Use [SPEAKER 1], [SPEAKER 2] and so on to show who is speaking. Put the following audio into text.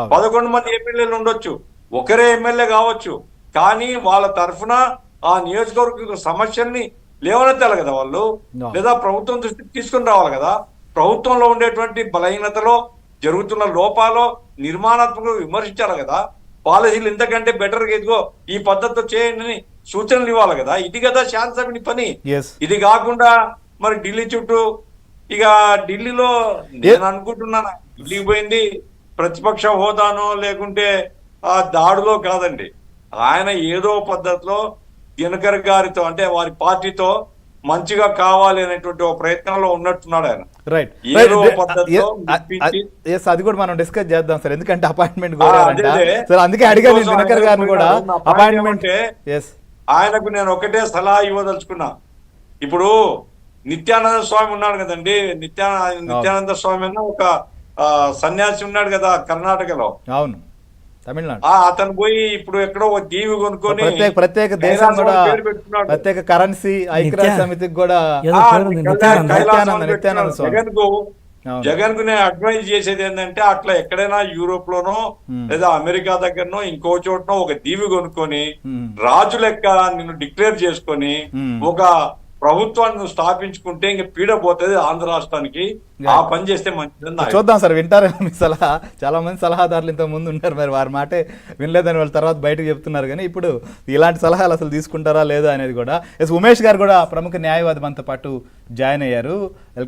[SPEAKER 1] అవును.
[SPEAKER 2] 11 మంది ఎమ్మెల్యేలు ఉండొచ్చు, ఒకరే ఎమ్మెల్యే కావచ్చు, కానీ వాళ్ళ తరఫున ఆ నియోజకవర్గ సమస్యల్ని లేవనెత్తాలి కదా వాళ్ళు,
[SPEAKER 1] అవును.
[SPEAKER 2] లేదా ప్రభుత్వం దృష్టికి తీసుకుని రావాలి కదా. ప్రభుత్వంలో ఉండేటువంటి బలహీనతలో, జరుగుతున్న లోపాలో నిర్మాణాత్మకంగా విమర్శించాలి కదా. పాలసీలు ఇంతకంటే బెటర్గా ఇదిగో ఈ పద్ధతితో చేయండి అని సూచనలు ఇవ్వాలి కదా. ఇది కదా శాసనసభని పని.
[SPEAKER 1] ఎస్
[SPEAKER 2] ఇది కాకుండా మరి ఢిల్లీ చుట్టూ, ఇక ఢిల్లీలో నేను అనుకుంటున్నాను, ఢిల్లీకి పోయింది ప్రతిపక్ష హోదానో లేకుంటే ఆ దాడిలో కాదండి. ఆయన ఏదో పద్ధతిలో దినకర్ గారితో, అంటే వారి పార్టీతో మంచిగా కావాలి అనేటువంటి ఒక ప్రయత్నంలో ఉన్నట్టున్నాడు ఆయన.
[SPEAKER 1] రైట్
[SPEAKER 2] ఏదో పద్ధతిలో మెప్పించి,
[SPEAKER 1] ఎస్ అది కూడా మనం డిస్కస్ చేద్దాం సార్, ఎందుకంటే అపాయింట్మెంట్
[SPEAKER 2] అదే
[SPEAKER 1] సార్, అందుకే అడిగాను
[SPEAKER 2] అందుకోసం
[SPEAKER 1] దినకర్
[SPEAKER 2] ఆయన
[SPEAKER 1] గారిని కూడా
[SPEAKER 2] పోయినాడు. నా పాయింట్
[SPEAKER 1] అపాయింట్మెంట్.
[SPEAKER 2] ఏమంటే,
[SPEAKER 1] ఎస్
[SPEAKER 2] ఆయనకు నేను ఒకటే సలహా ఇవ్వదలుచుకున్నా. ఇప్పుడు నిత్యానంద స్వామి ఉన్నాడు కదండి, నిత్యానంద స్వామి అన్న ఒక సన్యాసి ఉన్నాడు కదా కర్ణాటకలో.
[SPEAKER 1] అవును, తమిళనాడు.
[SPEAKER 2] అతను పోయి ఇప్పుడు ఎక్కడో ఒక దీవి కొనుక్కొని
[SPEAKER 1] ప్రత్యేక దేశం కూడా,
[SPEAKER 2] పేరు పెట్టుకున్నాడు.
[SPEAKER 1] ప్రత్యేక కరెన్సీ ఐక్యరాజ్య సమితికి కూడా నిత్యానంద స్వామి.
[SPEAKER 2] జగన్ కు నేను అడ్వైజ్ చేసేది ఏంటంటే, అట్లా ఎక్కడైనా యూరోప్ లోనో లేదా అమెరికా దగ్గరనో ఇంకో చోటనో ఒక దీవి కొనుక్కొని రాజు లెక్క నిన్ను డిక్లేర్ చేసుకొని ఒక ప్రభుత్వాన్ని స్థాపించుకుంటే ఇంక పీడ పోతుంది ఆంధ్ర రాష్ట్రానికి. ఆ పని చేస్తే మంచిది.
[SPEAKER 1] చూద్దాం సార్, వింటారేమో మీ సలహా. చాలా మంది సలహాదారులు ఇంత ముందు ఉన్నారు, మరి వారి మాటే వినలేదని వాళ్ళ తర్వాత బయటకు చెప్తున్నారు. కానీ ఇప్పుడు ఇలాంటి సలహాలు అసలు తీసుకుంటారా లేదా అనేది కూడా. ఎస్, ఉమేష్ గారు కూడా ప్రముఖ న్యాయవాది మనతో పాటు జాయిన్ అయ్యారు. వెల్కమ్.